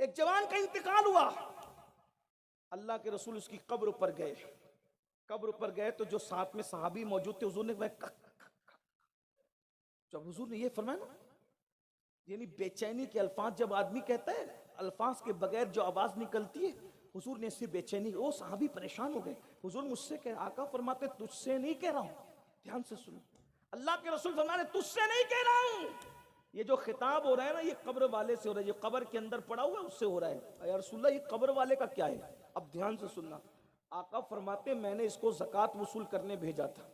एक जवान का इंतकाल हुआ, अल्लाह के रसूल उसकी कब्र पर गए। कब्र पर गए तो जो साथ में सहाबी मौजूद थे, हुजूर ने जब हुजूर ने ये फरमाया ना, यानी बेचैनी के अल्फाज जब आदमी कहता है, अल्फाज के बगैर जो आवाज निकलती है, हुजूर ने इससे बेचैनी, वो सहाबी परेशान हो गए। हुजूर मुझसे कह, आका फरमाते तुझसे नहीं कह रहा हूं, ध्यान से सुनो, अल्लाह के रसूल फरमाने तुझसे नहीं कह रहा हूं, ये जो खिताब हो रहा है ना, ये कब्र वाले से हो रहा है, ये कब्र के अंदर पड़ा हुआ है उससे हो रहा है। या रसूलल्लाह ये कब्र वाले का क्या है? अब ध्यान से सुनना, आका फरमाते मैंने इसको ज़कात वसूल करने भेजा था।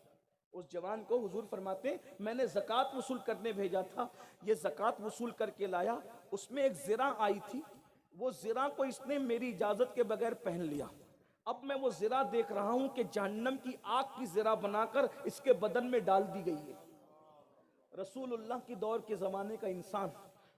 उस जवान को हुजूर फरमाते मैंने ज़कात वसूल करने भेजा था, ये ज़कात वसूल करके लाया, उसमें एक ज़िरा आई थी, वो ज़िरा को इसने मेरी इजाज़त के बगैर पहन लिया। अब मैं वो ज़िरा देख रहा हूं कि जहन्नम की आग की ज़िरा बनाकर इसके बदन में डाल दी गई है। रसूलुल्लाह की दौर के ज़माने का इंसान,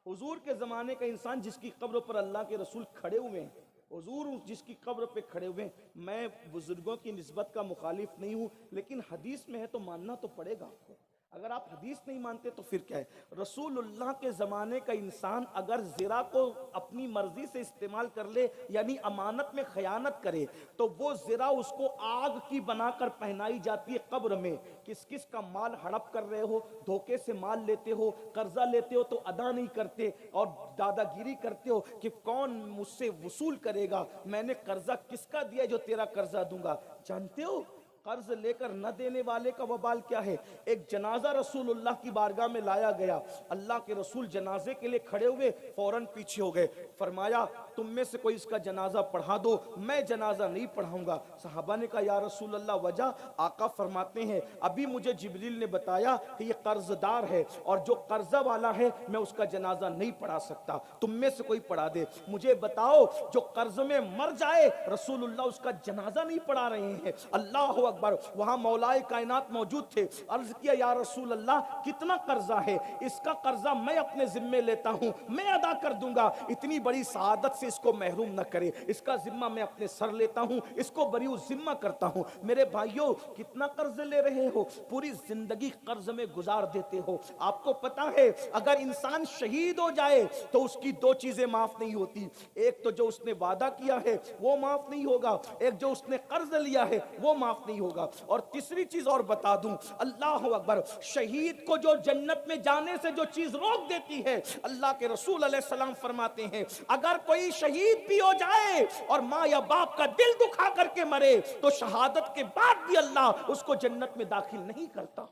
हुजूर के ज़माने का इंसान जिसकी कब्र पर अल्लाह के रसूल खड़े हुए हैं, हुजूर जिसकी कब्र पे खड़े हुए हैं। मैं बुजुर्गों की निस्बत का मुखालिफ नहीं हूँ, लेकिन हदीस में है तो मानना तो पड़ेगा आपको। अगर आप हदीस नहीं मानते तो फिर क्या है? रसूलुल्लाह के ज़माने का इंसान अगर ज़िरा को अपनी मर्जी से इस्तेमाल कर ले, यानी अमानत में खयानत करे, तो वो ज़िरा उसको आग की बनाकर पहनाई जाती है कब्र में। किस किस का माल हड़प कर रहे हो, धोखे से माल लेते हो, कर्जा लेते हो तो अदा नहीं करते, और दादागिरी करते हो कि कौन मुझसे वसूल करेगा, मैंने कर्जा किसका दिया जो तेरा कर्जा दूंगा। जानते हो कर्ज लेकर न देने वाले का वबाल क्या है? एक जनाजा रसूलुल्लाह की बारगाह में लाया गया, अल्लाह के रसूल जनाजे के लिए खड़े हुए, फौरन पीछे हो गए, फरमाया तुम में से कोई इसका जनाजा पढ़ा दो, मैं जनाजा नहीं पढ़ाऊंगा। सहाबा ने कहा या रसूलल्लाह वजह? आका फरमाते हैं अभी मुझे जिब्रील ने बताया कि ये कर्जदार है, और जो कर्जा वाला है मैं उसका जनाजा नहीं पढ़ा सकता, तुम में से कोई पढ़ा दे। मुझे बताओ जो कर्ज में मर जाए, रसूलुल्लाह उसका जनाजा नहीं पढ़ा रहे हैं। अल्लाह अकबर। वहां मौलाए कायनात मौजूद थे, अर्ज किया या रसूल अल्लाह कितना कर्जा है? इसका कर्जा मैं अपने जिम्मे लेता हूं, मैं अदा कर दूंगा, इतनी बड़ी सआदत से इसको महरूम न करे, इसका जिम्मा मैं अपने सर लेता हूं, इसको बरी जिम्मा करता हूं। मेरे भाइयों कितना कर्ज ले रहे हो? पूरी जिंदगी कर्ज में गुजार देते हो। आपको पता है अगर इंसान शहीद हो जाए तो उसकी दो चीजें माफ नहीं होती, एक तो जो उसने वादा किया है वो माफ नहीं होगा, एक जो उसने कर्ज लिया है वो माफ नहीं होगा। और तीसरी चीज और बता दूं, अल्लाह अकबर, शहीद को जो जन्नत में जाने से जो चीज रोक देती है, अल्लाह के रसूल अलैहि सलाम फरमाते हैं अगर कोई शहीद भी हो जाए और माँ या बाप का दिल दुखा करके मरे तो शहादत के बाद भी अल्लाह उसको जन्नत में दाखिल नहीं करता।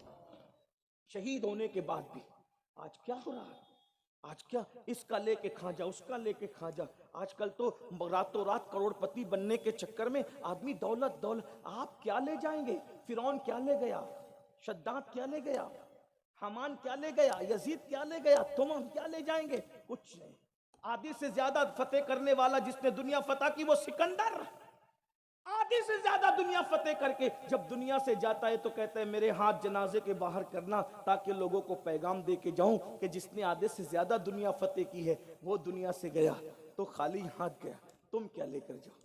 शहीद होने के बाद भी। आज क्या हो रहा है? आज क्या इसका लेके खा जा, उसका लेके खा जा। आजकल तो रातों रात करोड़पति बनने के चक्कर में आदमी दौलत दौलत। आप क्या ले जाएंगे? फिरौन क्या ले गया? शद्दाद क्या ले गया? हमान क्या ले गया? यजीद क्या ले गया? तुम हम क्या ले जाएंगे? कुछ नहीं। आधी से ज्यादा फतेह करने वाला जिसने दुनिया फतेह की वो सिकंदर, आधी से ज्यादा दुनिया फतेह करके जब दुनिया से जाता है तो कहता है मेरे हाथ जनाजे के बाहर करना ताकि लोगों को पैगाम दे के जाऊं कि जिसने आधे से ज्यादा दुनिया फतेह की है वो दुनिया से गया तो खाली हाथ गया। तुम क्या लेकर जाओ?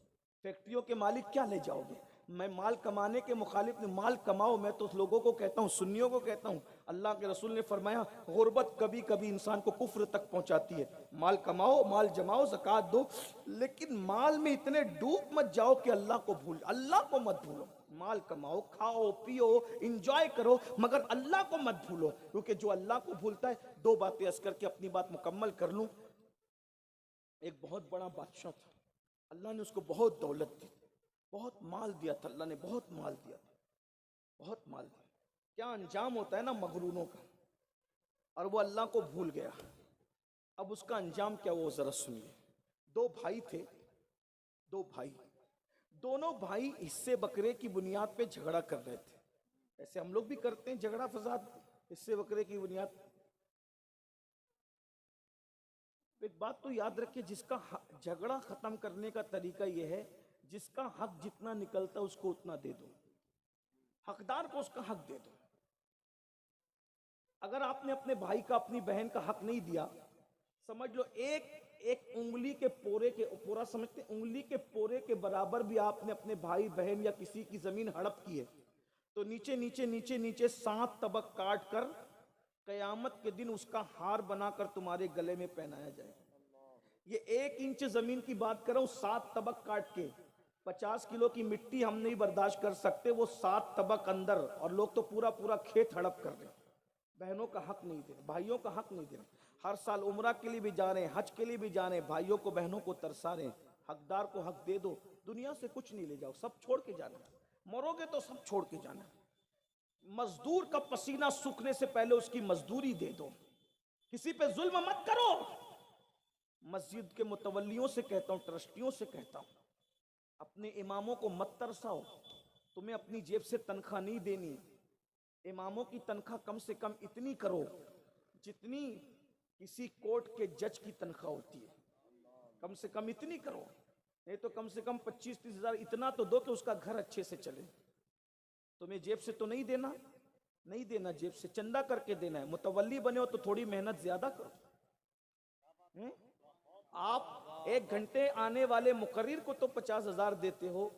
फैक्ट्रियों के मालिक क्या ले जाओगे? मैं माल कमाने के मुखालिफ नहीं, माल कमाओ। मैं तो लोगों को कहता हूँ, सुन्नियों को कहता हूँ, अल्लाह के रसूल ने फरमाया गुर्बत कभी कभी इंसान को कुफ्र तक पहुंचाती है। माल कमाओ, माल जमाओ, ज़कात दो, लेकिन माल में इतने डूब मत जाओ कि अल्लाह को भूल, अल्लाह को मत भूलो। माल कमाओ, खाओ पियो, इंजॉय करो, मगर अल्लाह को मत भूलो, क्योंकि जो अल्लाह को भूलता है। दो बातें अर्ज करके अपनी बात मुकम्मल कर लूं। एक बहुत बड़ा बादशाह था, अल्लाह ने उसको बहुत दौलत दी, बहुत माल दिया था, अल्लाह ने बहुत माल दिया था, बहुत माल दिया। क्या अंजाम होता है ना मगरूरों का, और वो अल्लाह को भूल गया। अब उसका अंजाम क्या वो जरा सुनिए। दो भाई थे, दो भाई, दोनों भाई हिस्से बकरे की बुनियाद पे झगड़ा कर रहे थे। ऐसे हम लोग भी करते हैं झगड़ा फसाद, हिस्से बकरे की बुनियाद। एक बात तो याद रखिए, जिसका झगड़ा खत्म करने का तरीका यह है जिसका हक जितना निकलता है उसको उतना दे दो, हकदार को उसका हक दे दो। अगर आपने अपने भाई का, अपनी बहन का हक नहीं दिया, समझ लो एक एक उंगली के पोरे के, पोरा समझते, उंगली के पोरे के बराबर भी आपने अपने भाई बहन या किसी की जमीन हड़प की है तो नीचे नीचे नीचे नीचे 7 तबक काट कर कयामत के दिन उसका हार बनाकर तुम्हारे गले में पहनाया जाएगा। ये 1 इंच जमीन की बात कर रहा हूं, 7 तबक काट के 50 किलो की मिट्टी हम नहीं बर्दाश्त कर सकते, वो 7 तबक अंदर, और लोग तो पूरा पूरा खेत हड़प कर रहे हैं। बहनों का हक नहीं दे रहे, भाइयों का हक नहीं दे रहे। हर साल उम्रा के लिए भी जा रहे हैं, हज के लिए भी जा रहे हैं, भाइयों को बहनों को तरसा रहे हैं। हकदार को हक दे दो, दुनिया से कुछ नहीं ले जाओ, सब छोड़ के जाना। मरोगे तो सब छोड़ के जाना। मजदूर का पसीना सूखने से पहले उसकी मजदूरी दे दो। किसी पे जुल्म मत करो। मस्जिद के मुतवल्लियों से कहता हूं, ट्रस्टियों से कहता हूं, अपने इमामों को मत तरसाओ। तुम्हें अपनी जेब से तनख्वाह नहीं देनी, इमामों की तनख्वाह कम से कम इतनी करो जितनी किसी कोर्ट के जज की तनख्वाह होती है। कम से कम इतनी करो, नहीं तो कम से कम 25-30 हजार इतना तो दो कि उसका घर अच्छे से चले। तुम्हें जेब से तो नहीं देना, नहीं देना, जेब से चंदा करके देना है। मुतवल्ली बने हो तो थोड़ी मेहनत ज्यादा करो। आप 1 घंटे आने वाले मुकर्रिर को तो 50,000 देते हो,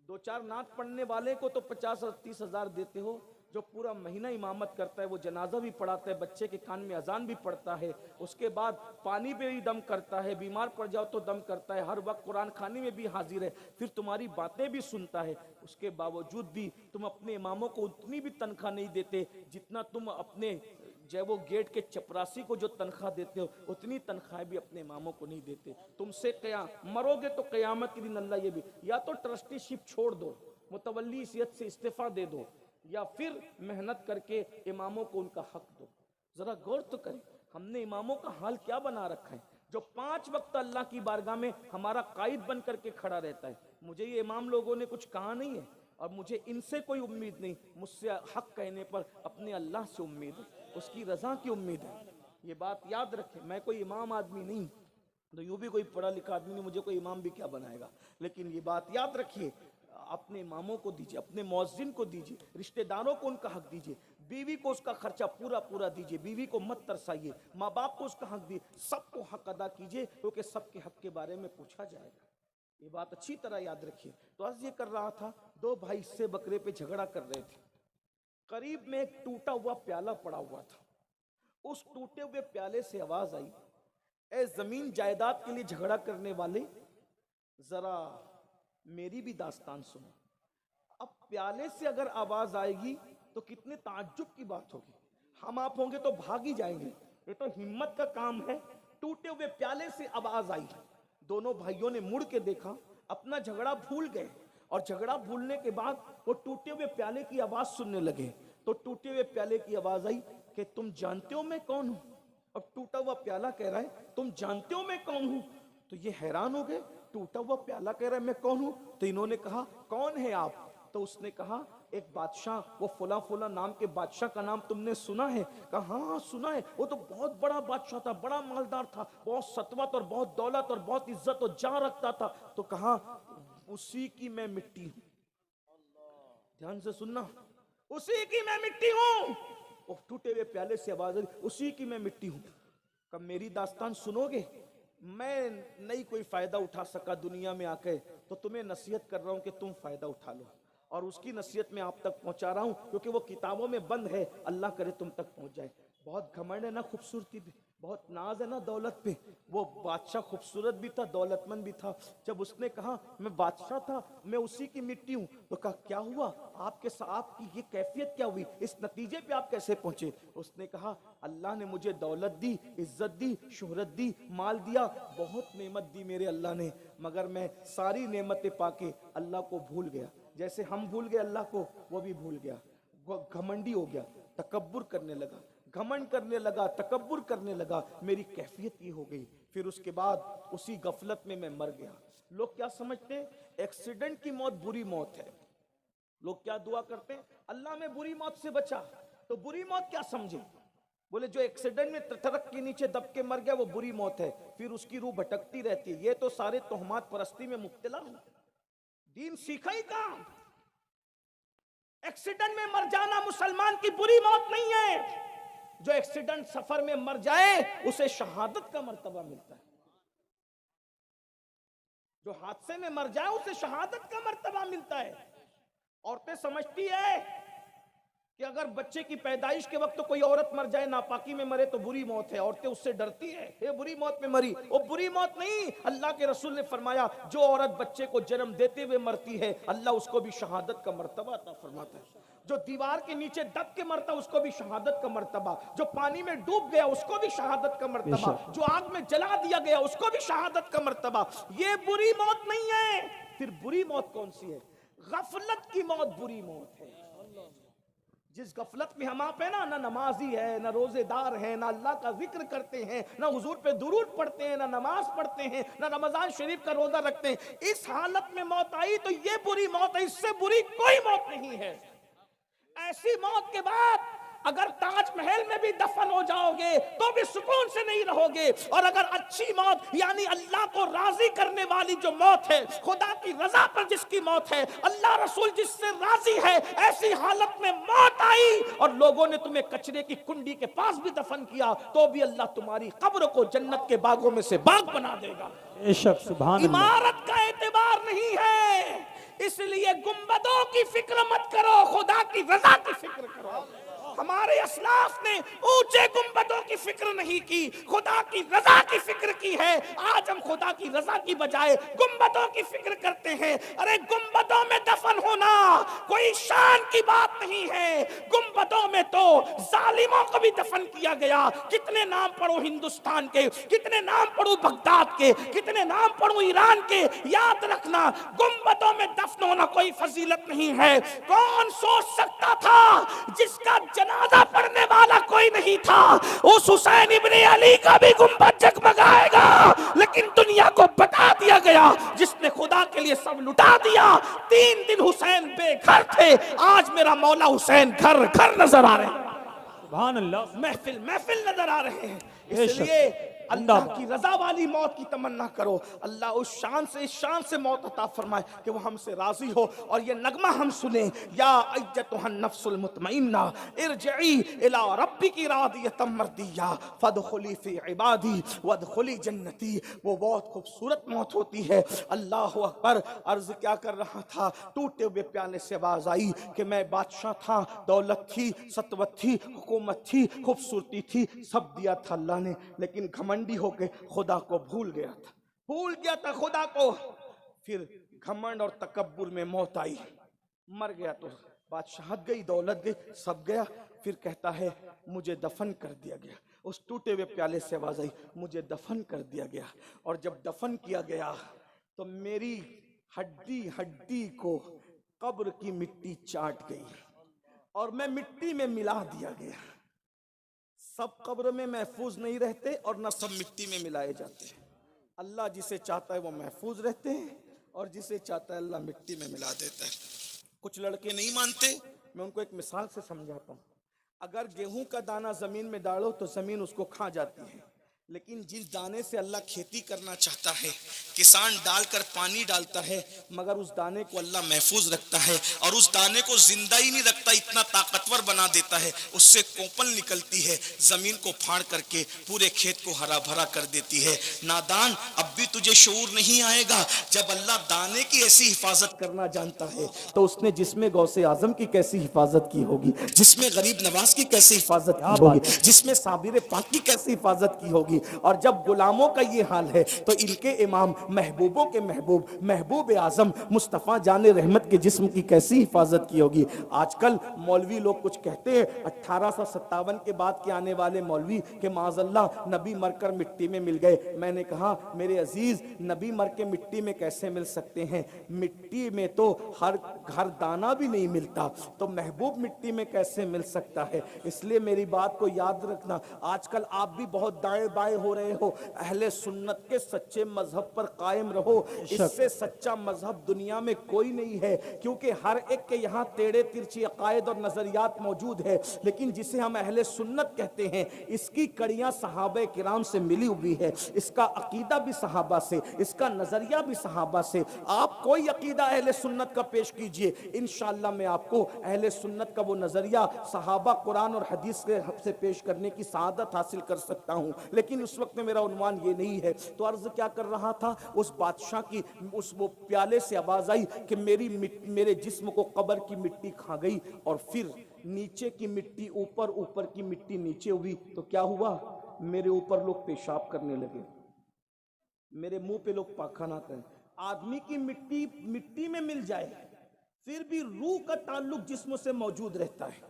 2-4 नात पढ़ने वाले को तो 50-30 हजार देते हो। जो पूरा महीना इमामत करता है, वो जनाजा भी पढ़ाता है, बच्चे के कान में अजान भी पढ़ता है, उसके बाद पानी पे भी दम करता है, बीमार पड़ जाओ तो दम करता है, हर वक्त कुरान खाने में भी हाजिर है, फिर तुम्हारी बातें भी सुनता है। उसके बावजूद भी तुम अपने इमामों को उतनी भी तनख्वाह नहीं देते जितना तुम अपने जब वो गेट के चपरासी को जो तनख्वाह देते हो, उतनी तनख्वाह भी अपने इमामों को नहीं देते। तुमसे क्या मरोगे तो कयामत के दिन अल्लाह ये भी, या तो ट्रस्टीशिप छोड़ दो, मुतवल्ली हैसियत से इस्तीफा दे दो, या फिर मेहनत करके इमामों को उनका हक दो। जरा गौर तो करें, हमने इमामों का हाल क्या बना रखा है, जो 5 वक्त अल्लाह की बारगाह में हमारा कायद बन करके खड़ा रहता है। मुझे ये इमाम लोगों ने कुछ कहा नहीं है, और मुझे इनसे कोई उम्मीद नहीं, मुझसे हक कहने पर अपने अल्लाह से उम्मीद है, उसकी रजा की उम्मीद है। ये बात याद रखें। मैं कोई इमाम आदमी नहीं, तो यूं भी कोई पढ़ा लिखा आदमी नहीं, मुझे कोई इमाम भी क्या बनाएगा। लेकिन ये बात याद रखिए, अपने इमामों को दीजिए, अपने मुअज्जिन को दीजिए, रिश्तेदारों को उनका हक दीजिए, बीवी को उसका खर्चा पूरा पूरा दीजिए, बीवी को मत तरसाइए, माँ बाप को उसका हक दीजिए, सबको हक अदा कीजिए, क्योंकि सबके हक के बारे में पूछा जाएगा। ये बात अच्छी तरह याद रखिए। तो आज ये कर रहा था, 2 भाई इससे बकरे पे झगड़ा कर रहे थे। करीब में एक टूटा हुआ प्याला पड़ा हुआ था। उस टूटे हुए प्याले से आवाज आई, ए जमीन जायदाद के लिए झगड़ा करने वाले, जरा मेरी भी दास्तान सुनो। अब प्याले से अगर आवाज आएगी तो कितने ताज्जुब की बात होगी। हम आप होंगे तो भाग ही जाएंगे, ये तो हिम्मत का काम है। टूटे हुए प्याले से आवाज आई, दोनों भाइयों ने मुड़ के देखा, अपना झगड़ा भूल गए, और झगड़ा भूलने के बाद वो टूटे हुए प्याले की आवाज सुनने लगे। तो टूटे हुए प्याले की आवाज आई कि तुम जानते हो मैं कौन हूं। अब टूटा हुआ प्याला कह रहा है तुम जानते हो मैं कौन हूं। तो ये हैरान हो गए, टूटा हुआ प्याला कह रहा है मैं कौन हूं। तो इन्होंने कहा कौन है आप। तो उसने कहा एक बादशाह, वो फुला फुला नाम के बादशाह का नाम तुमने सुना है। कहा हाँ सुना है, वो तो बहुत बड़ा बादशाह था, बड़ा मालदार था, बहुत सतवत और बहुत दौलत और बहुत इज्जत और जान रखता था। तो कहा उसी की मैं मिट्टी हूं। ध्यान से सुनना, उसी की मैं मिट्टी हूं। वो टूटे हुए प्याले से आवाज आई, उसी की मैं मिट्टी हूं। कब मेरी दास्तान सुनोगे। मैं नहीं कोई फायदा उठा सका दुनिया में आके, तो तुम्हें नसीहत कर रहा हूं कि तुम फायदा उठा लो, और उसकी नसीहत मैं आप तक पहुंचा रहा हूं, क्योंकि वो किताबों में बंद है। अल्लाह करे तुम तक पहुंच जाए। बहुत घमंड है ना खूबसूरती पे, बहुत नाज है ना दौलत पे। वो बादशाह खूबसूरत भी था, दौलतमंद भी था। जब उसने कहा मैं बादशाह था, मैं उसी की मिट्टी हूं, तो कहा क्या हुआ आपके साथ, आपकी ये कैफियत क्या हुई, इस नतीजे पे आप कैसे पहुंचे। उसने कहा अल्लाह ने मुझे दौलत दी, इज्जत दी, शोहरत दी, माल दिया, बहुत नेमत दी मेरे अल्लाह ने, मगर मैं सारी नेमतें पाके अल्लाह को भूल गया। जैसे हम भूल गए अल्लाह को, वो भी भूल गया। वो घमंडी हो गया, तकब्बुर करने लगा, घमंड करने लगा, तकब्बुर करने लगा। मेरी कैफियत ये हो गई। फिर उसके बाद उसी गफलत में मैं मर गया। लोग क्या समझते हैं, एक्सीडेंट की मौत बुरी मौत है। लोग क्या दुआ करते हैं, अल्लाह में बुरी मौत से बचा। तो बुरी मौत क्या समझे, बोले जो एक्सीडेंट में ट्रक के नीचे दब के मर गया वो बुरी मौत है, फिर उसकी रूह भटकती रहती है। ये तो सारे तोहमात परस्ती में मुब्तला हूं। दीन सीखा ही कहां। एक्सीडेंट में मर जाना मुसलमान की बुरी मौत नहीं है। जो एक्सीडेंट सफर में मर जाए उसे शहादत का मर्तबा मिलता है। जो हादसे में मर जाए उसे शहादत का मर्तबा मिलता है। औरतें समझती है कि अगर बच्चे की पैदाइश के वक्त तो कोई औरत मर जाए, नापाकी में मरे, तो बुरी मौत है, औरतें उससे डरती है, ये बुरी मौत में मरी। वो बुरी मौत नहीं, अल्लाह के रसूल ने फरमाया जो औरत बच्चे को जन्म देते हुए मरती है, अल्लाह उसको भी शहादत का मर्तबा अता फरमाता है। जो दीवार के नीचे दब के मरता उसको भी शहादत का मर्तबा, जो पानी में डूब गया उसको भी शहादत का मर्तबा, जो आग में जला दिया गया उसको भी शहादत का मर्तबा। ये बुरी मौत नहीं है। फिर बुरी मौत कौन सी है? गफलत की मौत बुरी मौत है। जिस गफलत में हम आप है ना नमाजी है, ना रोजेदार है, ना अल्लाह का जिक्र करते हैं, ना हुजूर पे दुरूद पढ़ते हैं, ना नमाज पढ़ते हैं, ना रमजान शरीफ का रोजा रखते हैं, इस हालत में मौत आई तो ये बुरी मौत है, इससे बुरी कोई मौत नहीं है। ऐसी मौत के बाद अगर ताजमहल में भी दफन हो जाओगे तो भी सुकून से नहीं रहोगे। और अगर अच्छी मौत यानी अल्लाह को राजी करने वाली जो मौत है, खुदा की रजा पर जिसकी मौत है, अल्लाह रसूल जिससे राजी है, ऐसी हालत में मौत आई और लोगों ने तुम्हें कचरे की कुंडी के पास भी दफन किया, तो भी अल्लाह तुम्हारी कब्र को जन्नत के बागों में से बाग बना देगा। इमारत का एतबार नहीं है, इसलिए गुंबदों की फिक्र मत करो, खुदा की रजा की फिक्र करो। हमारे असलाफ ने ऊंचे गुंबदों की फिक्र नहीं की, खुदा की रजा की फिक्र की है। आज हम खुदा की रजा की बजाय गुंबदों की फिक्र करते हैं। अरे गुंबदों में दफन होना कोई शान की बात नहीं है, गुंबदों में तो जालिमों को भी दफन किया गया। कितने नाम पढ़ो हिंदुस्तान के, कितने नाम पढ़ो बगदाद के, कितने नाम पढ़ो ईरान के, याद रखना गुंबदों में दफन होना कोई फजीलत नहीं है। कौन सोच सकता था जिसका जनाजा पढ़ने वाला कोई नहीं था, उस हुसैन इब्ने अली का भी गुंबद जगमगाएगा, लेकिन दुनिया को बता दिया गया जिसने खुदा के लिए सब लुटा दिया। 3 दिन हुसैन बेघर थे, आज मेरा मौला हुसैन घर घर नजर आ रहे हैं। सुभान अल्लाह, महफिल महफिल नजर आ रहे हैं। इसलिए अल्लाह की रजा वाली मौत की तमन्ना करो। अल्लाह उस शान से, इस शान से मौत अता फरमाए कि वो हमसे राजी हो। और ये नगमा हम सुने, या अय्यतुहन नफ्सुल मुतमइन्ना इरजिई इला रब्बिकी रादियतम मर्दिया फदखुली फी इबादी वदखुली जन्नती। वो बहुत खूबसूरत मौत होती है। अल्लाह अकबर। अर्ज क्या कर रहा था, टूटे हुए प्याले से आवाज आई कि मैं बादशाह था, दौलत थी, सतवत थी, हुकूमत थी, खूबसूरती थी, सब दिया था अल्लाह ने, लेकिन घमंडी होके खुदा को भूल गया था खुदा को। फिर घमंड और तकब्बुर में मौत आई, मर गया तो बादशाहत गई, दौलत गई, सब गया। फिर कहता है मुझे दफन कर दिया गया। उस टूटे हुए प्याले से आवाज आई, मुझे दफन कर दिया गया। और जब दफन किया गया तो मेरी हड्डी हड्डी को कब्र की मिट्टी चाट गई और मैं मिट्टी में मिला दिया गया। सब कब्र में महफूज नहीं रहते और न सब मिट्टी में मिलाए जाते हैं। अल्लाह जिसे चाहता है वो महफूज रहते हैं और जिसे चाहता है अल्लाह मिट्टी में मिला देता है। कुछ लड़के नहीं मानते, मैं उनको एक मिसाल से समझाता हूँ। अगर गेहूं का दाना जमीन में डालो तो जमीन उसको खा जाती है, लेकिन जिस दाने से अल्लाह खेती करना चाहता है, किसान डालकर पानी डालता है, मगर उस दाने को अल्लाह महफूज रखता है और उस दाने को जिंदा ही नहीं रखता, इतना ताकतवर बना देता है, उससे कोपल निकलती है, जमीन को फाड़ करके पूरे खेत को हरा भरा कर देती है। नादान, अब भी तुझे शऊर नहीं आएगा। जब अल्लाह दाने की ऐसी हिफाजत करना जानता है तो उसने जिसमें गौसे आजम की कैसी हिफाजत की होगी, जिसमें गरीब नवाज की कैसी हिफाजत की होगी, जिसमें साबिर पाक की कैसी हिफाजत की होगी। और जब गुलामों का ये हाल है तो इनके इमाम, महबूबों के महबूब, महबूब आजम मुस्तफ़ा जाने रहमत के जिस्म की कैसी हिफाजत की होगी। आजकल मौलवी लोग कुछ कहते हैं 1857 के बाद के आने वाले मौलवी के माज़अल्लाह नबी मरकर मिट्टी में मिल गए। मैंने कहा मेरे अजीज, नबी मर के मिट्टी में कैसे मिल सकते हैं? मिट्टी में तो हर घर दाना भी नहीं मिलता, तो महबूब मिट्टी में कैसे मिल सकता है? इसलिए मेरी बात को याद रखना। आजकल आप भी बहुत दाएं बाएं हो रहे हो, अहले सुन्नत के सच्चे मजहब पर कायम रहो। इससे सच्चा मजहब दुनिया में कोई नहीं है, क्योंकि हर एक के यहाँ टेढ़े तिरछे अकायद और नजरियात मौजूद है, लेकिन जिसे हम अहले सुन्नत कहते हैं इसकी कड़ियां सहाबे किराम से मिली हुई है, इसका अकीदा भी सहाबा से, इसका नजरिया भी सहाबा से। आप कोई अकीदा अहले सुन्नत का पेश कीजिए, इंशाअल्लाह मैं आपको अहले सुन्नत का वो नजरिया सहाबा, कुरान और हदीस से पेश करने की सआदत हासिल कर सकता हूँ, लेकिन उस वक्त में मेरा उन्वान ये नहीं है। तो अर्ज क्या कर रहा था, उस बादशाह की उस वो प्याले से आवाज आई कि मेरे जिस्म को कब्र की मिट्टी खा गई और फिर नीचे की मिट्टी ऊपर, ऊपर की मिट्टी नीचे हुई तो क्या हुआ, मेरे ऊपर लोग पेशाब करने लगे, मेरे मुंह पे लोग पाखाना करें। आदमी की मिट्टी मिट्टी में मिल जाए फिर भी रूह का ताल्लुक जिस्म से मौजूद रहता है,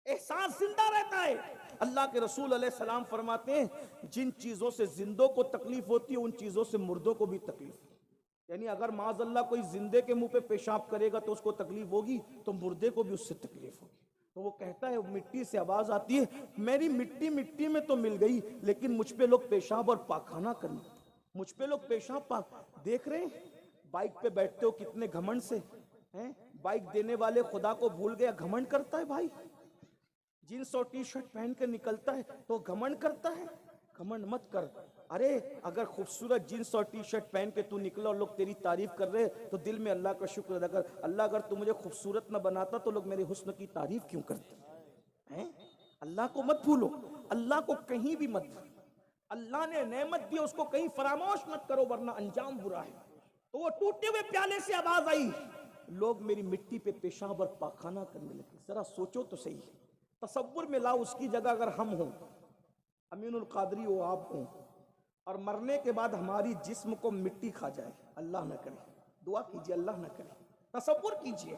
एहसास जिंदा रहता है। अल्लाह के रसूल अलैहिस्सलाम फरमाते हैं जिन चीजों से जिंदों को तकलीफ होती है उन चीजों से मुर्दों को भी तकलीफ, यानी अगर माज़अल्लाह कोई जिंदे के मुंह पे पेशाब करेगा तो उसको तकलीफ होगी, तो मुर्दे को भी उससे तकलीफ होगी। तो वो कहता है मिट्टी से आवाज आती है, मेरी मिट्टी मिट्टी में तो मिल गई लेकिन मुझ पे लोग पेशाब और पाखाना करने, मुझ पे लोग पेशाब पाक देख रहे हैं। बाइक पे बैठते हो कितने घमंड से हैं, बाइक देने वाले खुदा को भूल गया, घमंड करता है भाई। जींस और टी शर्ट पहन कर निकलता है तो घमंड करता है, घमंड मत कर। अरे अगर खूबसूरत जींस और टी शर्ट पहन के तू निकला और लोग तेरी तारीफ कर रहे तो दिल में अल्लाह का शुक्र अदा कर, अल्लाह अगर तू मुझे खूबसूरत न बनाता तो लोग मेरे हुस्न की तारीफ क्यों करते हैं। अल्लाह को मत भूलो, अल्लाह को कहीं भी मत, अल्लाह ने नेमत दी उसको कहीं फरामोश मत करो वरना अंजाम बुरा है। तो वो टूटे हुए प्याले से आवाज आई, लोग मेरी मिट्टी पे पेशाब और पाखाना करने लगे। जरा सोचो तो सही, तसव्वुर में लाओ उसकी जगह अगर हम हों, अमीनुल कादरी हो, आप हों, और मरने के बाद हमारी जिस्म को मिट्टी खा जाए, अल्लाह न करे, दुआ कीजिए अल्लाह न करे, तसव्वुर कीजिए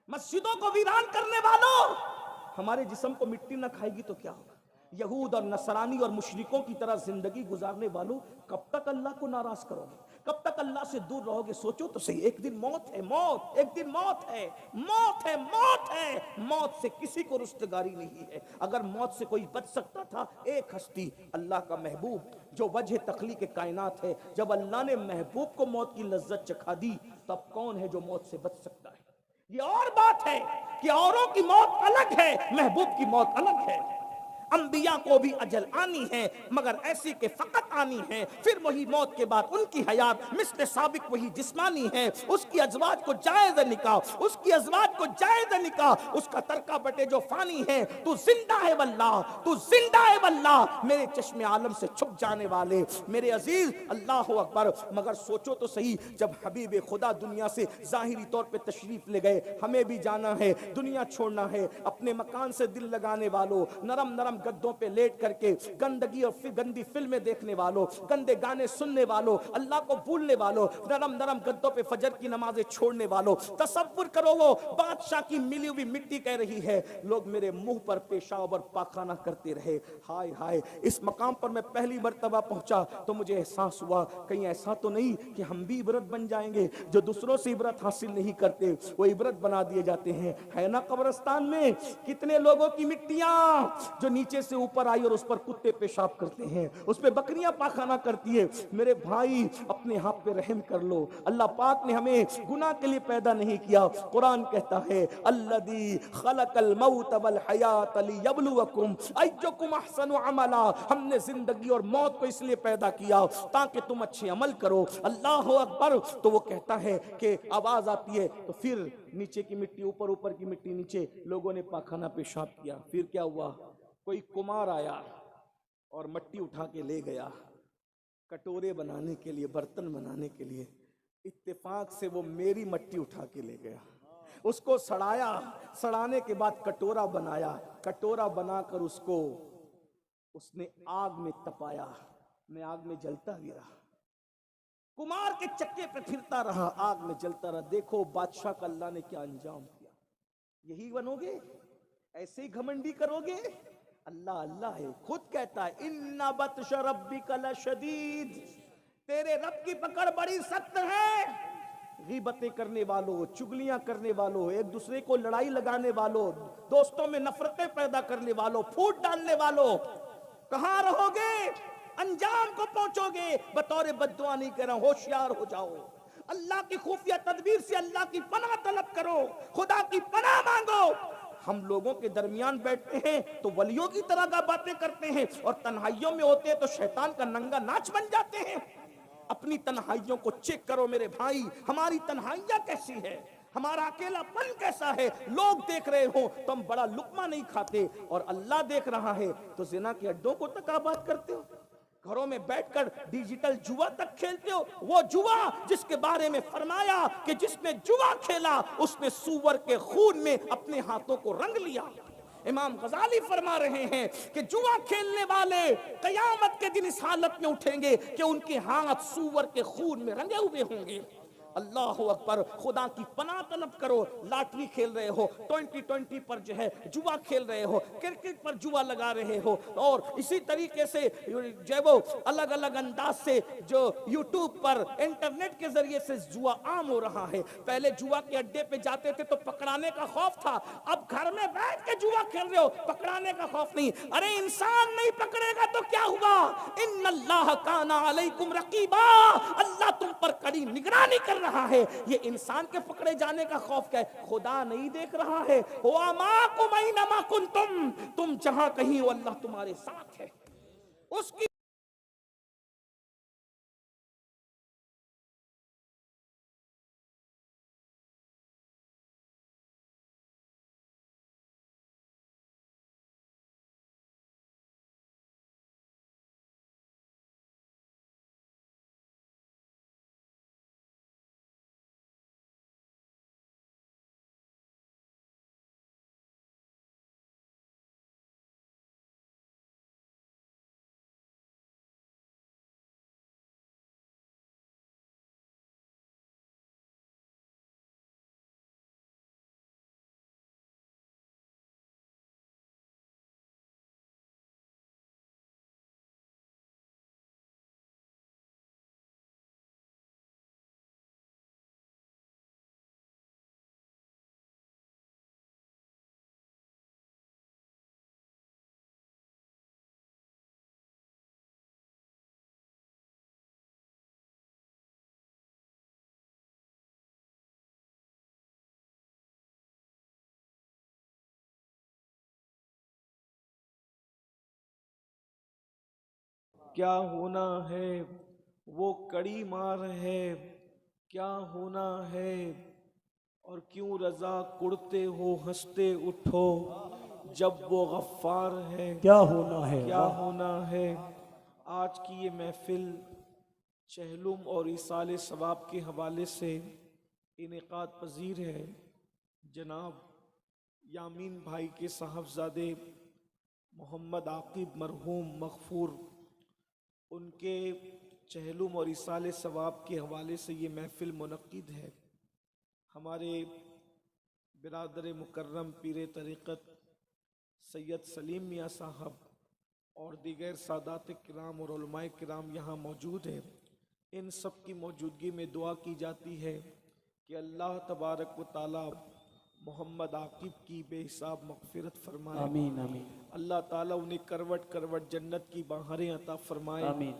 मस्जिदों को वीरान करने वालों, हमारे जिस्म को मिट्टी न खाएगी तो क्या होगा। यहूद और नसरानी और मुशरिकों की तरह जिंदगी गुजारने वालों, कब तक अल्लाह को नाराज करोगे, कब तक अल्लाह से दूर रहोगे। सोचो तो सही, एक दिन मौत है, मौत, एक दिन मौत है, मौत है, मौत है, मौत से किसी को रुस्तगारी नहीं है। अगर मौत से कोई बच सकता था, एक हस्ती अल्लाह का महबूब जो वजह तख्लीक कायनात है, जब अल्लाह ने महबूब को मौत की लज्जत चखा दी तब कौन है जो मौत से बच सकता है। ये और बात है कि औरों की मौत अलग है, महबूब की मौत अलग है। अंबिया को भी अजल आनी है मगर ऐसी के फकत आनी है, फिर वही मौत के बाद उनकी हयात मिस्ल साबिक वही जिस्मानी है। उसकी अजवाज को जायज निकाह, उसकी अजवाज को जायज निकाह, उसका तरका बटे जो फानी है। तू जिंदा है वल्लाह, तू जिंदा है वल्लाह, मेरे चश्मे आलम से छुप जाने वाले मेरे अजीज, अल्लाह अकबर। मगर सोचो तो सही, जब हबीब खुदा दुनिया से जाहिरी तौर पे तशरीफ ले गए, हमें भी जाना है, दुनिया छोड़ना है, अपने मकान से दिल लगाने वालों, नरम नरम गद्दों पे लेट करके गंदगी और गंदी फिल्में देखने वालों, गंदे गाने सुनने वालों, अल्लाह को भूलने वालों, नरम नरम गद्दों पे फजर की नमाजें छोड़ने वालों, तसव्वुर करो वो बादशाह की मिली हुई मिट्टी कह रही है, लोग मेरे मुंह पर पेशाब और पाखाना करते रहे। हाय हाय, इस मकाम पर मैं पहली मर्तबा पहुंचा तो मुझे एहसास हुआ कहीं ऐसा तो नहीं कि हम भी इबरत बन जाएंगे, जो दूसरों से इबरत हासिल नहीं करते वो इबरत बना दिए जाते हैं। है ना कब्रिस्तान में कितने लोगों की मिट्टियां जो नीचे से ऊपर आई और उस पर कुत्ते पेशाब करते हैं, उस पे बकरियां पाखाना करती है। मेरे भाई अपने हाथ पे रहम कर लो, अल्लाह पाक ने हमें गुनाह के लिए पैदा नहीं किया। कुरान कहता है अल्लज़ी खलकल मौत वल हयात लियब्लुवकुम अय्युकुम अहसनु अमला, हमने जिंदगी और मौत को इसलिए पैदा किया ताकि तुम अच्छे अमल करो। अल्लाह अकबर। तो वो कहता है कि आवाज आती है तो फिर नीचे की मिट्टी ऊपर, ऊपर की मिट्टी नीचे, लोगों ने पाखाना पेशाब किया। फिर क्या हुआ, कोई कुमार आया और मट्टी उठा के ले गया कटोरे बनाने के लिए, बर्तन बनाने के लिए। इत्तेफाक से वो मेरी मट्टी उठा के ले गया, उसको सड़ाया, सड़ाने के बाद कटोरा बनाया, कटोरा बनाकर उसको उसने आग में तपाया, मैं आग में जलता भी रहा, कुमार के चक्के पे फिरता रहा, आग में जलता रहा। देखो बादशाह का अल्लाह ने क्या अंजाम किया। यही बनोगे, ऐसे ही घमंडी करोगे। अल्लाह अल्लाह है, खुद कहता है इन्ना बत्श रब्बिका लशदीद, तेरे रब की पकड़ बड़ी सख्त है। गीबतें करने वालों, चुगलियां करने वालों, एक दूसरे को लड़ाई लगाने वालों, दोस्तों में नफरतें पैदा करने वालों, फूट डालने वालों, कहां रहोगे, अंजाम को पहुंचोगे। बतौर बद्दुआ नहीं कह रहा, होशियार हो जाओ, अल्लाह की खुफिया तदबीर से अल्लाह की पनाह तलब करो, खुदा की पनाह मांगो। हम लोगों के दरमियान बैठते हैं तो वलियों की तरह का बातें करते हैं और तन्हाइयों में होते हैं तो शैतान का नंगा नाच बन जाते हैं। अपनी तन्हाइयों को चेक करो मेरे भाई, हमारी तन्हाइयां कैसी है, हमारा अकेलापन कैसा है। लोग देख रहे हो तो हम बड़ा लुकमा नहीं खाते और अल्लाह देख रहा है तो जिना के अड्डों को तक आबाद करते हो। घरों में बैठकर डिजिटल जुआ तक खेलते हो। वो जुआ जिसके बारे में फरमाया कि जिसने जुआ खेला उसने सूअर के खून में अपने हाथों को रंग लिया। इमाम गजाली फरमा रहे हैं कि जुआ खेलने वाले कयामत के दिन इस हालत में उठेंगे कि उनके हाथ सूअर के खून में रंगे हुए होंगे। अल्लाह अकबर। खुदा की पनाह तलब करो। लॉटरी खेल रहे हो, 2020 पर जो है जुआ खेल रहे हो, क्रिकेट पर जुआ लगा रहे हो, और इसी तरीके से जो वो अलग अलग अंदाज से जो यूट्यूब पर इंटरनेट के जरिए से जुआ आम हो रहा है। पहले जुआ के अड्डे पे जाते थे तो पकड़ाने का खौफ था, अब घर में बैठ के जुआ खेल रहे हो, पकड़ाने का खौफ नहीं। अरे इंसान नहीं पकड़ेगा तो क्या हुआ? इन्नल्लाह काना अलैकुम रकीबा, अल्लाह तुम पर कड़ी निगरानी कर रहा है। ये इंसान के पकड़े जाने का खौफ क्या है? खुदा नहीं देख रहा है? हुआ माकुम ऐनमा कुंतुम, तुम जहां कहीं हो अल्लाह तुम्हारे साथ है। उसकी क्या होना है वो कड़ी मार है, क्या होना है और क्यों रजा कुड़ते हो हंसते उठो, जब वो गफ्फार है क्या होना है। क्या होना है। आज की ये महफिल चहलुम और इसाले सवाब के हवाले से इनेकाद पजीर है। जनाब यामीन भाई के साहबजादे मोहम्मद आकिब मरहूम मगफूर, उनके चहलुम और इसाले सवाब के हवाले से ये महफिल मुनक्किद है। हमारे बिरादर मुकर्रम पीर तरीक़त सैयद सलीम मियाँ साहब और दीगर सादात किराम और उलमाए किराम यहाँ मौजूद हैं। इन सब की मौजूदगी में दुआ की जाती है कि अल्लाह तबारक व ताला मोहम्मद आकिब की बेहिसाब मग़फ़िरत फरमाए। आमीन आमीन अल्लाह ताला उन्हें करवट करवट जन्नत की बाहरें अता फरमाए। आमीन।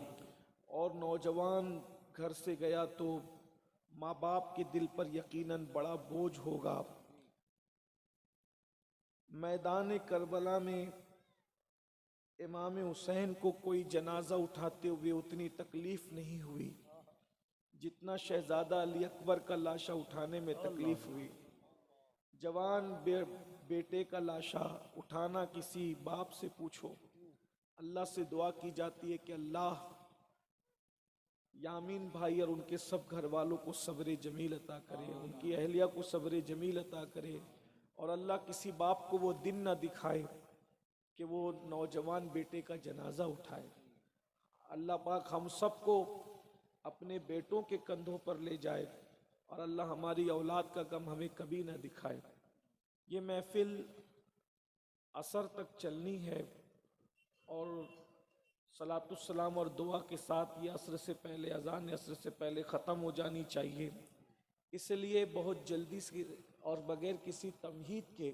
और नौजवान घर से गया तो माँ बाप के दिल पर यकीनन बड़ा बोझ होगा। मैदान करबला में इमाम हुसैन को कोई जनाजा उठाते हुए उतनी तकलीफ नहीं हुई जितना शहजादा अली अकबर का लाशा उठाने में तकलीफ हुई। जवान बेटे का लाशा उठाना किसी बाप से पूछो। अल्लाह से दुआ की जाती है कि अल्लाह यामीन भाई और उनके सब घर वालों को सब्र जमील अता करे, उनकी अहलिया को सब्र जमील अता करे, और अल्लाह किसी बाप को वो दिन ना दिखाए कि वो नौजवान बेटे का जनाजा उठाए। अल्लाह पाक हम सबको अपने बेटों के कंधों पर ले जाए और अल्लाह हमारी औलाद का गम हमें कभी ना दिखाए। ये महफिल असर तक चलनी है और सलातुस्सलाम और दुआ के साथ ये असर से पहले, अजान असर से पहले ख़त्म हो जानी चाहिए। इसलिए बहुत जल्दी से और बग़ैर किसी तमहीद के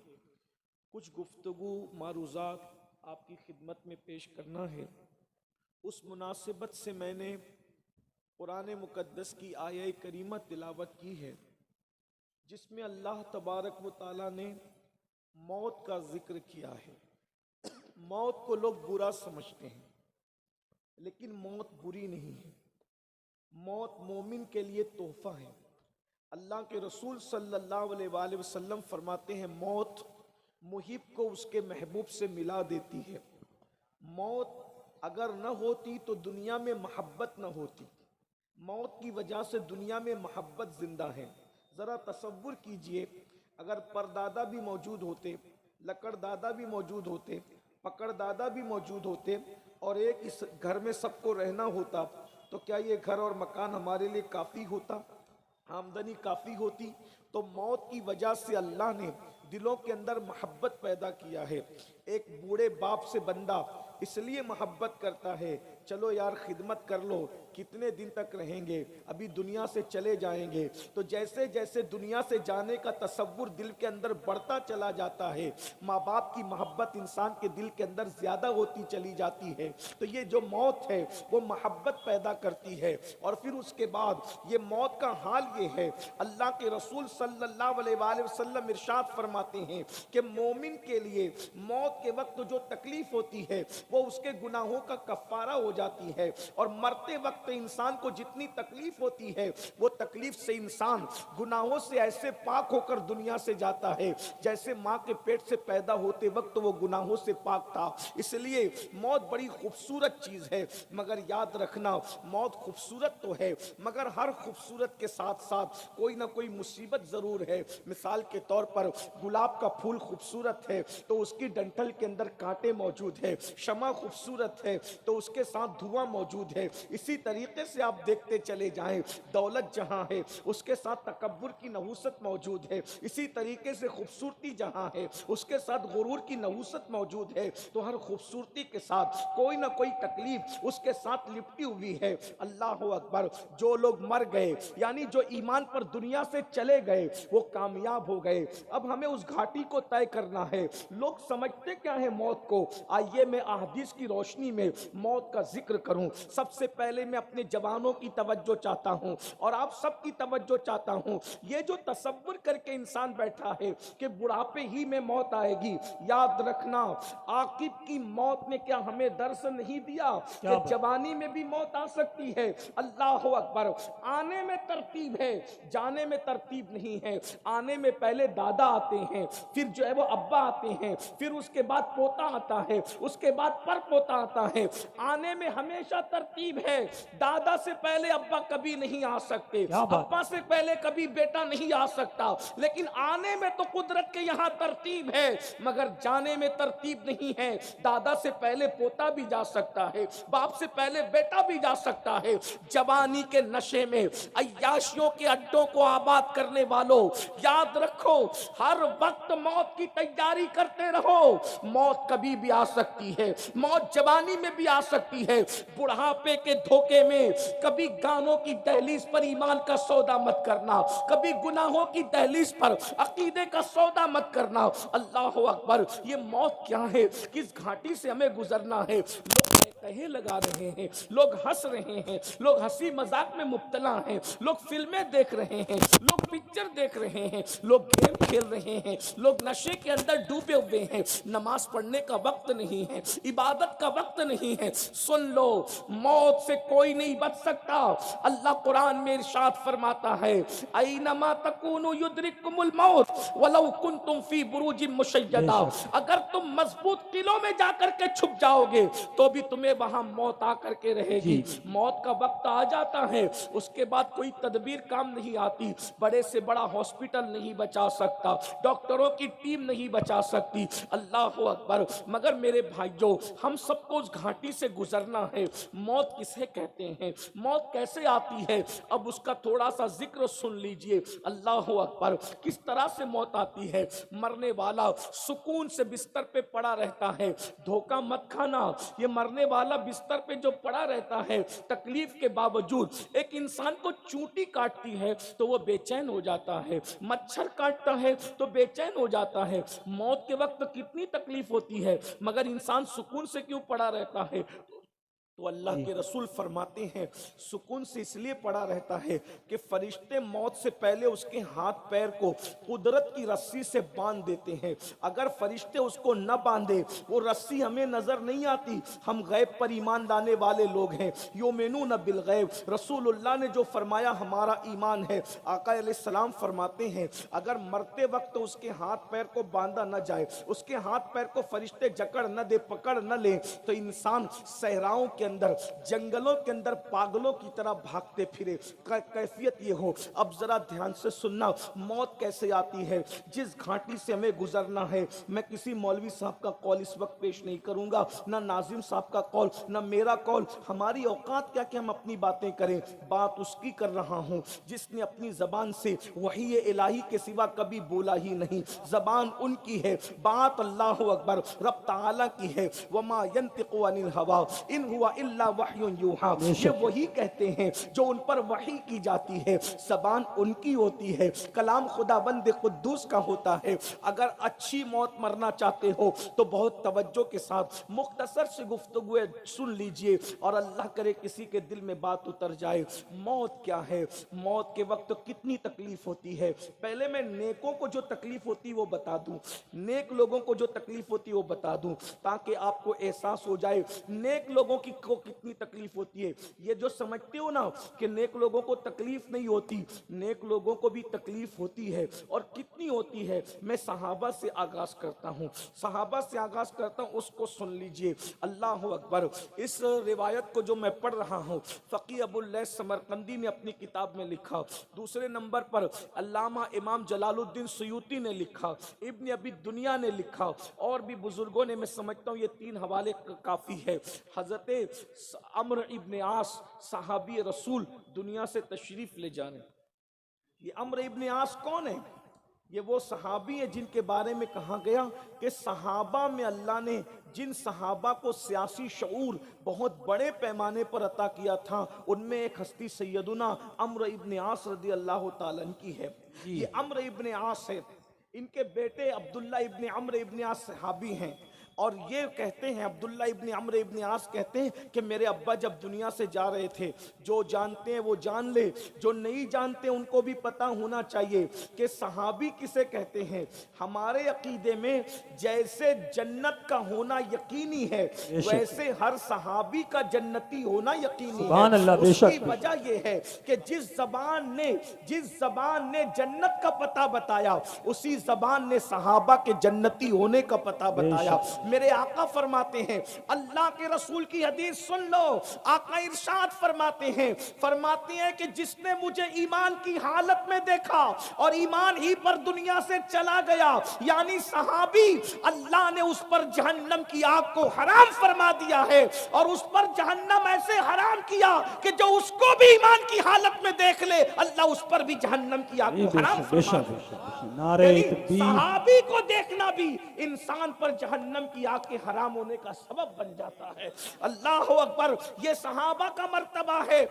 कुछ गुफ्तगू मारूज़ात आपकी खिदमत में पेश करना है। उस मुनासिबत से मैंने कुरान मुक़द्दस की आया करीमा तिलावत की है जिसमें अल्लाह तबारक व तआला ने मौत का जिक्र किया है। मौत को लोग बुरा समझते हैं लेकिन मौत बुरी नहीं है। मौत मोमिन के लिए तोहफा है। अल्लाह के रसूल सल्लल्लाहु अलैहि वसल्लम फरमाते हैं मौत मुहिब को उसके महबूब से मिला देती है। मौत अगर न होती तो दुनिया में मोहब्बत न होती। मौत की वजह से दुनिया में मोहब्बत जिंदा है। ज़रा तसव्वुर कीजिए, अगर परदादा भी मौजूद होते, लकड़दादा भी मौजूद होते, पकड़दादा भी मौजूद होते और एक इस घर में सबको रहना होता, तो क्या ये घर और मकान हमारे लिए काफ़ी होता? आमदनी काफ़ी होती? तो मौत की वजह से अल्लाह ने दिलों के अंदर मोहब्बत पैदा किया है। एक बूढ़े बाप से बंदा इसलिए मोहब्बत करता है, चलो यार खिदमत कर लो, कितने दिन तक रहेंगे, अभी दुनिया से चले जाएंगे। तो जैसे जैसे दुनिया से जाने का तसव्वुर दिल के अंदर बढ़ता चला जाता है, माँ बाप की मोहब्बत इंसान के दिल के अंदर ज़्यादा होती चली जाती है। तो ये जो मौत है वो मोहब्बत पैदा करती है। और फिर उसके बाद ये मौत का हाल ये है, अल्लाह के रसूल सल्लल्लाहु अलैहि वसल्लम इरशाद फरमाते हैं कि मोमिन के लिए मौत के वक्त जो तकलीफ होती है वो उसके गुनाहों का कफ़ारा हो जाती है। और मरते वक्त इंसान को जितनी तकलीफ होती है वो तकलीफ से इंसान गुनाहों से ऐसे पाक होकर दुनिया से जाता है जैसे माँ के पेट से पैदा होते वक्त वो गुनाहों से पाक था। इसलिए मौत बड़ी खूबसूरत चीज़ है, मगर याद रखना मौत खूबसूरत तो है मगर हर खूबसूरत के साथ साथ कोई ना कोई मुसीबत ज़रूर है। मिसाल के तौर पर गुलाब का फूल खूबसूरत है तो उसकी डंठल के अंदर कांटे मौजूद है, शमा खूबसूरत है तो उसके साथ धुआं मौजूद है। इसी तरीके से आप देखते चले जाएं, दौलत जहां है उसके साथ तकब्बुर की नहूसत मौजूद है। इसी तरीके से खूबसूरती जहां है उसके साथ गुरूर की नहूसत मौजूद है। तो हर खूबसूरती के साथ कोई ना कोई तकलीफ उसके साथ लिपटी हुई है। अल्लाह अकबर। जो लोग मर गए यानी जो ईमान पर दुनिया से चले गए वो कामयाब हो गए। अब हमें उस घाटी को तय करना है। लोग समझते क्या है मौत को? आइए मैं अहदीस की रोशनी में मौत का जिक्र करूं। सबसे पहले मैं अपने जवानों की तवज्जो चाहता हूं और आप सबकी तवज्जो चाहता हूं। ये जो तसव्वुर करके इंसान बैठा है कि बुढ़ापे ही में मौत आएगी, याद रखना आकिब की मौत ने क्या हमें दर्श नहीं दिया कि जवानी में भी मौत आ सकती है। अल्लाह अकबर। आने में तरतीब है, जाने में तरतीब नहीं है। आने में पहले दादा आते हैं, फिर जो है वो अब्बा आते हैं, फिर उसके बाद पोता आता है, उसके बाद पर पोता आता है। आने में हमेशा तरतीब है। दादा से पहले अब्बा कभी नहीं आ सकते, अब्बा से पहले कभी बेटा नहीं आ सकता। लेकिन आने में तो कुदरत के यहाँ तरतीब है मगर जाने में तरतीब नहीं है। दादा से पहले पोता भी जा सकता है, बाप से पहले बेटा भी जा सकता है। जवानी के नशे में अय्याशियों के अड्डों को आबाद करने वालों, याद रखो हर वक्त मौत की तैयारी करते रहो। मौत कभी भी आ सकती है, मौत जवानी में भी आ सकती है। बुढ़ापे के धोखे में कभी गानों की दहलीज पर ईमान का सौदा मत करना, कभी गुनाहों की दहलीज पर अकीदे का सौदा मत करना। अल्लाह अकबर। ये मौत क्या है, किस घाटी से हमें गुजरना है? लोग कहे लगा रहे हैं, लोग हंस रहे हैं, लोग हंसी मजाक में मुब्तला हैं, लोग फिल्में देख रहे हैं, लोग पिक्चर देख रहे हैं, लोग गेम खेल रहे हैं, लोग नशे के अंदर डूबे हुए हैं। नमाज पढ़ने का वक्त नहीं है, इबादत का वक्त नहीं है। सुन लो, मौत से कोई नहीं बच सकता। अल्लाह कुरान में इरशाद फरमाता है, ऐनमा तकूनु युद्रिकुमुल मौत वलौ कुंतुम फी बुरूजिन मुशय्यदा। अगर तुम मजबूत किलों में जाकर के छुप जाओगे तो भी तुम्हें वहां मौत आकर के रहेगी। मौत का वक्त आ जाता है, उसके बाद कोई तदबीर काम नहीं आती। बड़े से बड़ा हॉस्पिटल नहीं बचा सकता, डॉक्टरों की टीम नहीं बचा सकती। अल्लाह अकबर। मगर मेरे भाइयों, हम सबको उस घाटी से गुजरना है। मौत किसे कहते हैं, मौत कैसे आती है, अब उसका थोड़ा सा जिक्र सुन लीजिए। अल्लाह अकबर। किस तरह से मौत आती है? मरने वाला सुकून से बिस्तर पे पड़ा रहता है, धोखा मत खाना। ये मरने वाला बिस्तर पे जो पड़ा रहता है तकलीफ के बावजूद, एक इंसान को चूंटी काटती है तो वो बेचैन हो जाता है, मच्छर काटता है तो बेचैन हो जाता है। मौत के वक्त कितनी तकलीफ होती है मगर इंसान सुकून से क्यों पड़ा रहता है? तो अल्लाह के रसूल फरमाते हैं सुकून से इसलिए पड़ा रहता है कि फरिश्ते मौत से पहले उसके हाथ पैर को कुदरत की रस्सी से बांध देते हैं। अगर फरिश्ते उसको न बांधे, वो रस्सी हमें नजर नहीं आती। हम गैब पर ईमान लाने वाले लोग हैं, योमिनून बिल गैब। रसूलुल्लाह ने जो फरमाया हमारा ईमान है। आका अलैहिस्सलाम फरमाते हैं अगर मरते वक्त उसके हाथ पैर को बांधा न जाए, उसके हाथ पैर को फरिश्ते जकड़ न दे, पकड़ न ले, तो इंसान सहराओं के अंदर, जंगलों के अंदर पागलों की तरह भागते फिरे। कैफियत ये हो। अब जरा ध्यान से सुनना, मौत कैसे आती है, जिस घाटी से हमें गुजरना है। मैं किसी मौलवी साहब का कौल इस वक्त पेश नहीं करूंगा, ना नाजिम साहब का कौल, ना मेरा कौल। हमारी औकात क्या कि हम अपनी बातें करें। बात उसकी कर रहा हूं जिसने अपनी जबान से वही इलाही के सिवा कभी बोला ही नहीं। जबान उनकी है, बात अल्लाह अकबर रब ताला की है। वमा यंतिकु अनिल हवा इन हुआ इल्ला वह्युन यूहा। ये वही कहते हैं जो उन पर वही की जाती है। ज़बान उनकी होती है, कलाम खुदाबंद कुद्दूस का होता है। अगर अच्छी मौत मरना चाहते हो तो बहुत तवज्जो के साथ मुख्तसर से गुफ्तगू सुन लीजिए और अल्लाह करे किसी के दिल में बात उतर जाए। मौत क्या है, मौत के वक्त कितनी तकलीफ होती है। पहले मैं नेकों को जो तकलीफ होती है वो बता दूं, नेक लोगों को जो तकलीफ होती है वो बता दूं, ताकि आपको एहसास हो जाए नेक लोगों की को कितनी तकलीफ होती है। ये जो समझते हो ना कि नेक लोगों को तकलीफ नहीं होती, नेक लोगों को भी तकलीफ होती है। और कितनी होती है, मैं सहाबा से आगाज करता हूँ, सहाबा से आगाज करता हूँ, उसको सुन लीजिए। अल्लाह अकबर। इस रिवायत को जो मैं पढ़ रहा हूँ फ़क़ी अबुल लैस समरकंदी ने अपनी किताब में लिखा। दूसरे नंबर पर अल्लामा इमाम जलालुद्दीन सुयूती ने लिखा, इब्न अबी दुनिया ने लिखा, और भी बुजुर्गों ने। मैं समझता हूँ ये 3 हवाले काफ़ी है। हजरत अम्र इब्न आस सहाबी रसूल दुनिया से तशरीफ ले जाने। ये अम्र इब्न आस कौन है? ये वो सहाबी है जिनके बारे में कहा गया कि सहाबा में अल्लाह ने जिन सहाबा को सियासी शऊर बहुत बड़े पैमाने पर अता किया था, उनमें एक हस्ती सैयदुना अम्र इब्न आस रदी अल्लाह ताला की है। ये अम्र इब्न आस है, इनके बेटे अब्दुल्ला इब्न अम्र इब्न आस सहाबी हैं। और ये कहते हैं, अब्दुल्ला इब्न अम्र इब्न आस कहते हैं कि मेरे अब्बा जब दुनिया से जा रहे थे, जो जानते हैं वो जान ले, जो नहीं जानते उनको भी पता होना चाहिए कि सहाबी किसे कहते हैं। हमारे अकीदे में जैसे जन्नत का होना यकीनी है, वैसे हर सहाबी का जन्नती होना यकीनी है। उसकी वजह यह है कि जिस जबान ने जन्नत का पता बताया, उसी जबान ने सहाबा के जन्नती होने का पता बताया। मेरे आका फरमाते हैं, अल्लाह के रसूल की हदीस सुन लो। आका इरशाद फरमाते हैं कि जिसने मुझे ईमान की हालत में देखा और ईमान ही पर दुनिया से चला गया, यानी सहाबी, अल्लाह ने उस पर जहन्नम की आग को हराम फरमा दिया है। और उस पर जहन्नम ऐसे हराम किया कि जो उसको भी ईमान की हालत में देख ले, अल्लाह उस पर भी जहन्नम की आग को हराम फरमा दिया। सहाबी को देखना भी इंसान पर जहन्नम की आग के हराम होने का सबब बन जाता है। अल्लाह अकबर। ये सहाबा का मर्तबा है।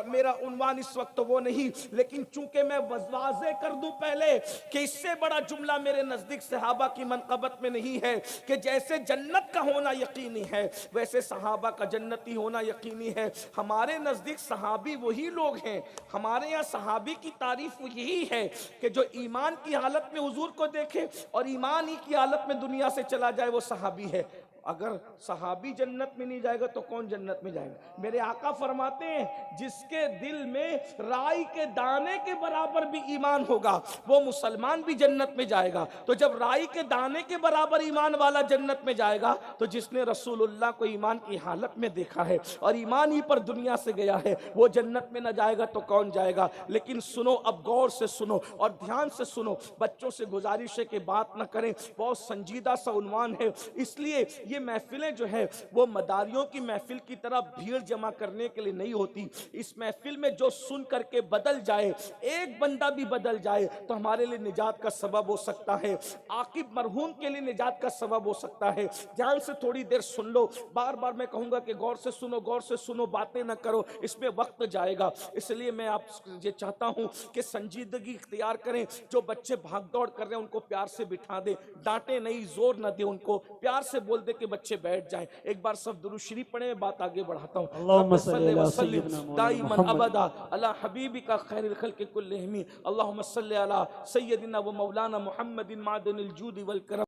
मेरा उन्वान इस वक्त वो नहीं, लेकिन चूंकि मैं वाज़े कर दूं पहले कि इससे बड़ा जुमला मेरे नजदीक सहाबा की मनकबत में नहीं है कि जैसे जन्नत का होना यकीनी है, वैसे सहाबा का जन्नती होना यकीनी है। हमारे नजदीक सहाबी वही लोग हैं, हमारे यहाँ सहाबी की तारीफ यही है कि जो ईमान की हालत में हुजूर को देखे और ईमान ही की हालत में दुनिया से चला जाए, वो सहाबी है। अगर सहाबी जन्नत में नहीं जाएगा तो कौन जन्नत में जाएगा? मेरे आका फरमाते हैं, जिसके दिल में राई के दाने के बराबर भी ईमान होगा, वो मुसलमान भी जन्नत में जाएगा। तो जब राई के दाने के बराबर ईमान वाला जन्नत में जाएगा, तो जिसने रसूलुल्लाह को ईमान की हालत में देखा है और ईमान ही पर दुनिया से गया है, वो जन्नत में न जाएगा तो कौन जाएगा? लेकिन सुनो, अब गौर से सुनो और ध्यान से सुनो। बच्चों से गुजारिश है कि बात न करें, बहुत संजीदा सा उन्वान है, इसलिए ये महफिलें जो है वो मदारियों की महफिल की तरह भीड़ जमा करने के लिए नहीं होती। इस महफिल में जो सुन करके बदल जाए, एक बंदा भी बदल जाए, तो हमारे लिए निजात का सबब हो सकता है, आकिब मरहूम के लिए निजात का सबब हो सकता है। ध्यान से थोड़ी देर सुन लो। बार बार मैं कहूंगा कि गौर से सुनो, गौर से सुनो, बातें ना करो, इसमें वक्त जाएगा। इसलिए मैं आप ये चाहता हूं कि संजीदगी इख्तियार करें। जो बच्चे भाग दौड़ कर रहे हैं उनको प्यार से बिठा दे, डांटे नहीं, जोर न दे, उनको प्यार से बोल दे कि के बच्चे बैठ जाएं, एक बार सब दुरूद शरीफ पढ़े, बात आगे बढ़ाता हूँ। अल्लाहुम्मा सल्ली अला सय्यिदिना मौलाना दाइमन मुहम्मद अबदा अला हबीबिका खैरिल खल्क़ि कुल्लिहिम, अल्लाहुम्मा सल्ली अला सय्यिदिना व मौलाना मुहम्मदिन मादनिल जूद वल करम।